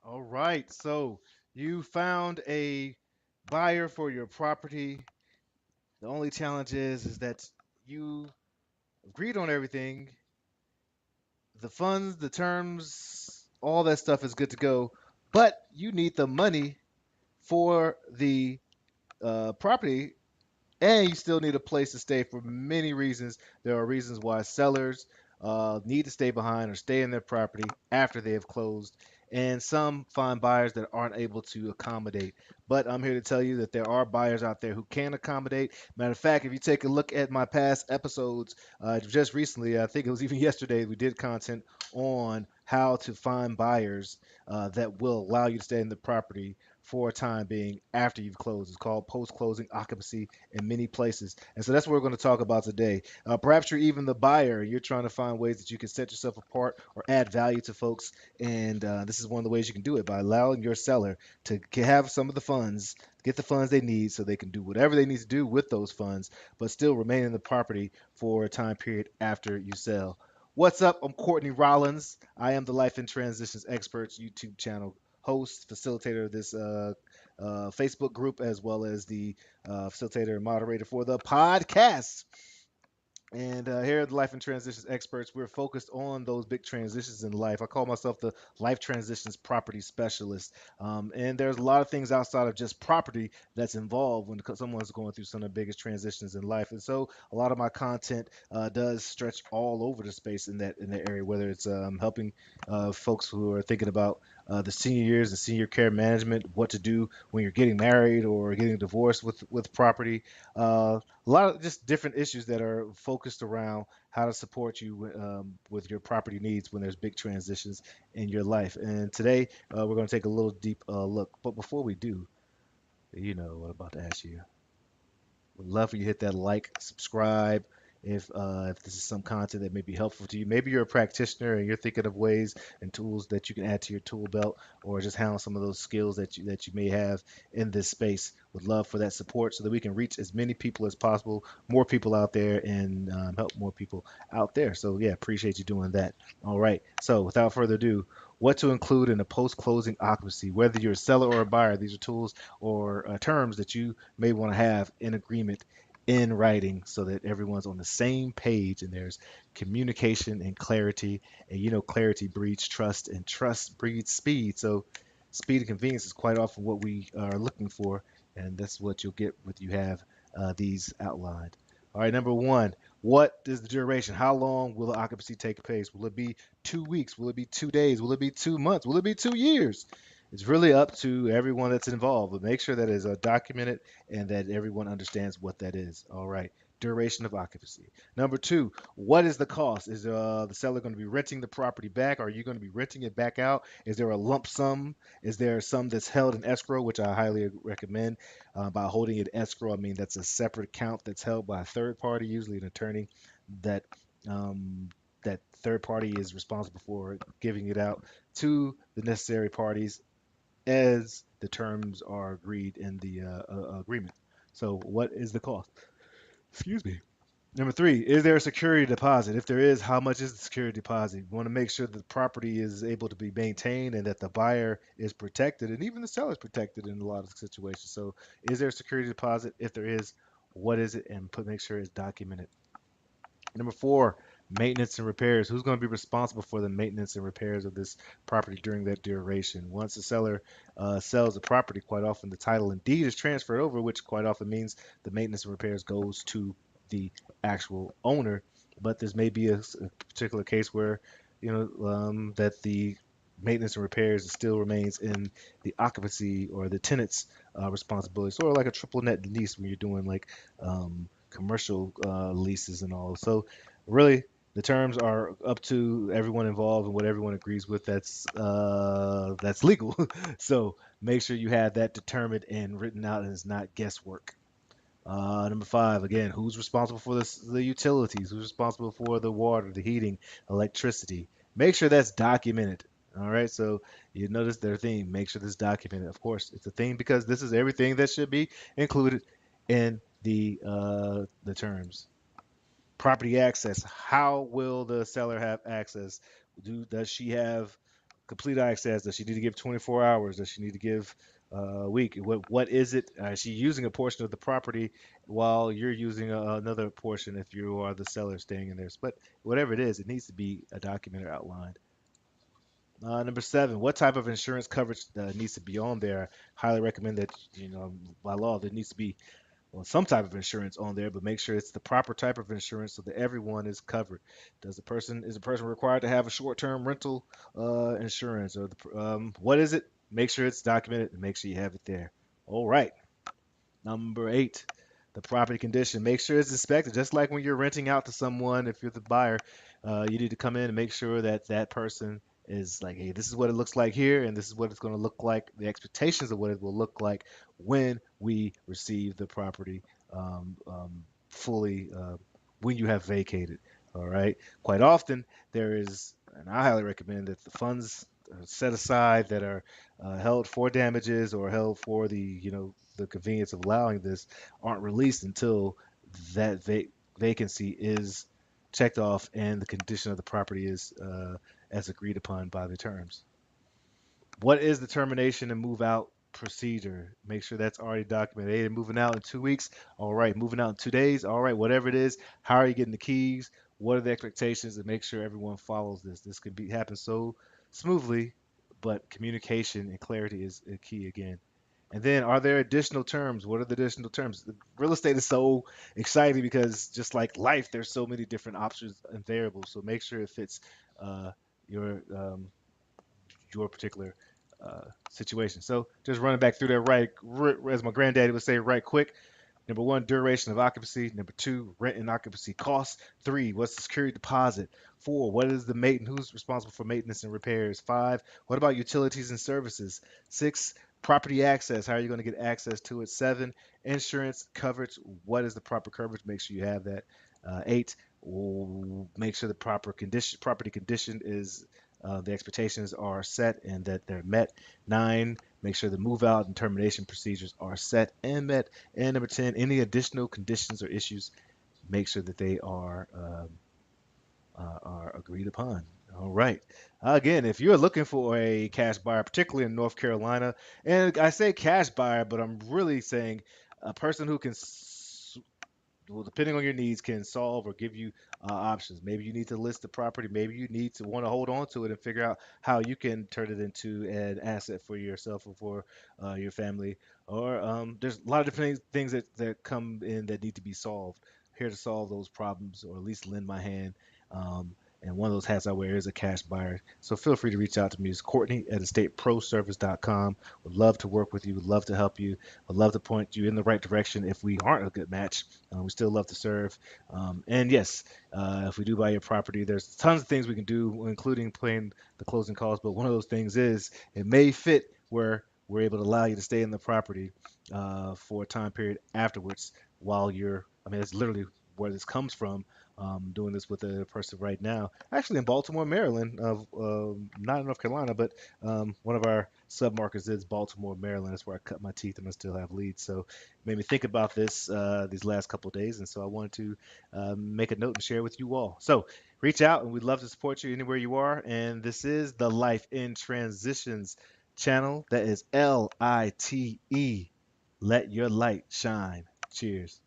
All right. So you found a buyer for your property. The only challenge is that you agreed on everything. The funds, the terms, all that stuff is good to go, but you need the money for the property, and you still need a place to stay for many reasons. There are reasons why sellers need to stay behind or stay in their property after they have closed, and some find buyers that aren't able to accommodate. But I'm here to tell you that there are buyers out there who can accommodate. Matter of fact, if you take a look at my past episodes, just recently, I think it was even yesterday, we did content on how to find buyers that will allow you to stay in the property for a time being after you've closed. It's called post-closing occupancy in many places. And so that's what we're going to talk about today. Perhaps you're even the buyer and you're trying to find ways that you can set yourself apart or add value to folks. And this is one of the ways you can do it by allowing your seller to have some of the funds, get the funds they need so they can do whatever they need to do with those funds, but still remain in the property for a time period after you sell. What's up? I'm Courtney Rollins. I am the Life in Transitions Experts YouTube channel host, facilitator of this Facebook group, as well as the facilitator and moderator for the podcast. And here at the Life and Transitions Experts, we're focused on those big transitions in life. I call myself the Life Transitions Property Specialist. And there's a lot of things outside of just property that's involved when someone's going through some of the biggest transitions in life. And so a lot of my content does stretch all over the space in that area, whether it's helping folks who are thinking about the senior years and senior care management, what to do when you're getting married or getting divorced with property. A lot of just different issues that are focused around how to support you with your property needs when there's big transitions in your life. And today we're going to take a little deep look. But before we do, you know what I'm about to ask you. Would love for you to hit that like, subscribe. If this is some content that may be helpful to you, maybe you're a practitioner and you're thinking of ways and tools that you can add to your tool belt, or just handle some of those skills that you may have in this space. Would love for that support so that we can reach as many people as possible, more people out there, and help more people out there. So yeah, appreciate you doing that. All right. So without further ado, what to include in a post-closing occupancy, whether you're a seller or a buyer. These are tools or terms that you may want to have in agreement in writing so that everyone's on the same page and there's communication and clarity. And you know, clarity breeds trust, and trust breeds speed. So, speed and convenience is quite often what we are looking for, and that's what you'll get when you have these outlined. All right, number one, what is the duration? How long will the occupancy take place? Will it be 2 weeks? Will it be 2 days? Will it be 2 months? Will it be 2 years? It's really up to everyone that's involved, but make sure that is documented and that everyone understands what that is. All right. Duration of occupancy. Number two, what is the cost? Is the seller going to be renting the property back? Are you going to be renting it back out? Is there a lump sum? Is there some that's held in escrow, which I highly recommend? By holding it escrow, I mean that's a separate account that's held by a third party, usually an attorney, that um, that third party is responsible for giving it out to the necessary parties as the terms are agreed in the agreement. So, what is the cost? Excuse me. Number three, is there a security deposit? If there is, how much is the security deposit? You want to make sure that the property is able to be maintained and that the buyer is protected and even the seller is protected in a lot of situations. So, is there a security deposit? If there is, what is it? And make sure it's documented. Number four, maintenance and repairs. Who's going to be responsible for the maintenance and repairs of this property during that duration? Once the seller sells the property, quite often the title and deed is transferred over, which quite often means the maintenance and repairs goes to the actual owner. But there's maybe a particular case where, that the maintenance and repairs still remains in the occupancy or the tenant's responsibility. Sort of like a triple net lease when you're doing like commercial leases and all. So really, the terms are up to everyone involved and what everyone agrees with. That's legal. So make sure you have that determined and written out, and it's not guesswork. Number five, again, who's responsible for the utilities? Who's responsible for the water, the heating, electricity? Make sure that's documented. All right, so you notice their theme. Make sure this documented. Of course, it's a theme because this is everything that should be included in the terms. Property access. How will the seller have access? Does she have complete access? Does she need to give 24 hours? Does she need to give a week? What is it? Is she using a portion of the property while you're using another portion if you are the seller staying in there? But whatever it is, it needs to be a document or outlined. Number seven, what type of insurance coverage needs to be on there? Highly recommend that, by law, there needs to be, well, some type of insurance on there, but make sure it's the proper type of insurance so that everyone is covered. Is the person required to have a short-term rental insurance, or what is it? Make sure it's documented and make sure you have it there. All right. Number eight, the property condition. Make sure it's inspected. Just like when you're renting out to someone, if you're the buyer, you need to come in and make sure that that person is like, hey, this is what it looks like here, and this is what it's going to look like. The expectations of what it will look like when we receive the property fully, when you have vacated. All right. Quite often, there is, and I highly recommend that the funds set aside that are held for damages or held for the convenience of allowing this aren't released until that vacancy is checked off and the condition of the property is as agreed upon by the terms. What is the termination and move out procedure? Make sure that's already documented. Hey, moving out in 2 weeks. All right, moving out in 2 days. All right, whatever it is. How are you getting the keys? What are the expectations? And make sure everyone follows this. This can be happen so smoothly, but communication and clarity is a key again. And then, are there additional terms? What are the additional terms? Real estate is so exciting because just like life, there's so many different options and variables. So make sure it fits uh, your your particular situation. So just running back through that as my granddaddy would say, right quick. Number one, duration of occupancy. Number two, rent and occupancy costs. Three, what's the security deposit? Four, what is the maintenance? Who's responsible for maintenance and repairs? Five, what about utilities and services? Six, property access. How are you going to get access to it? Seven, insurance coverage. What is the proper coverage? Make sure you have that. Eight, make sure the property condition is the expectations are set and that they're met. Nine, make sure the move out and termination procedures are set and met. And number 10, any additional conditions or issues, make sure that they are agreed upon. All right. Again, if you're looking for a cash buyer, particularly in North Carolina, and I say cash buyer, but I'm really saying a person who can well, depending on your needs, can solve or give you options. Maybe you need to list the property. Maybe you need to want to hold on to it and figure out how you can turn it into an asset for yourself or for your family. Or there's a lot of different things that come in that need to be solved. Here to solve those problems, or at least lend my hand. And one of those hats I wear is a cash buyer. So feel free to reach out to me. It's Courtney at estateproservice.com. Would love to work with you. Would love to help you. Would love to point you in the right direction if we aren't a good match. We still love to serve. And yes, if we do buy your property, there's tons of things we can do, including playing the closing calls. But one of those things is it may fit where we're able to allow you to stay in the property for a time period afterwards while I mean, that's literally where this comes from. Doing this with a person right now, actually in Baltimore, Maryland, not in North Carolina, but one of our submarkets is Baltimore, Maryland. That's where I cut my teeth and I still have leads. So it made me think about this these last couple of days, and so I wanted to make a note and share with you all. So reach out, and we'd love to support you anywhere you are. And this is the Life in Transitions channel. That is LITE. Let your light shine. Cheers.